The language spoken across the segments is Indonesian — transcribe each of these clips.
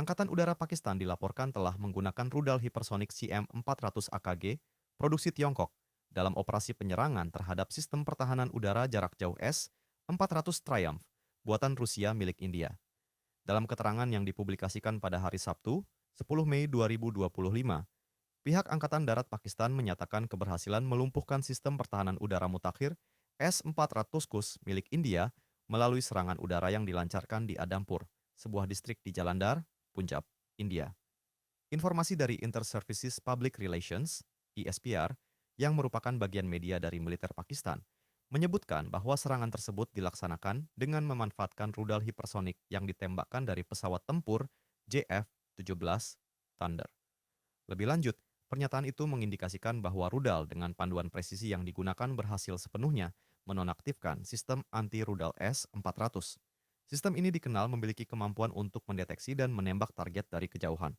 Angkatan Udara Pakistan dilaporkan telah menggunakan rudal hipersonik CM-400 AKG produksi Tiongkok dalam operasi penyerangan terhadap sistem pertahanan udara jarak jauh S-400 Triumph buatan Rusia milik India. Dalam keterangan yang dipublikasikan pada hari Sabtu, 10 Mei 2025, pihak Angkatan Darat Pakistan menyatakan keberhasilan melumpuhkan sistem pertahanan udara mutakhir S-400 KUS milik India melalui serangan udara yang dilancarkan di Adampur, sebuah distrik di Jalandhar, Punjab, India. Informasi dari Inter-Services Public Relations, ISPR, yang merupakan bagian media dari militer Pakistan, menyebutkan bahwa serangan tersebut dilaksanakan dengan memanfaatkan rudal hipersonik yang ditembakkan dari pesawat tempur JF-17 Thunder. Lebih lanjut, pernyataan itu mengindikasikan bahwa rudal dengan panduan presisi yang digunakan berhasil sepenuhnya menonaktifkan sistem anti-rudal S-400. Sistem ini dikenal memiliki kemampuan untuk mendeteksi dan menembak target dari kejauhan.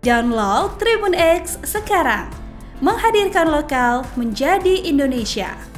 Download Tribun X sekarang, menghadirkan lokal menjadi Indonesia.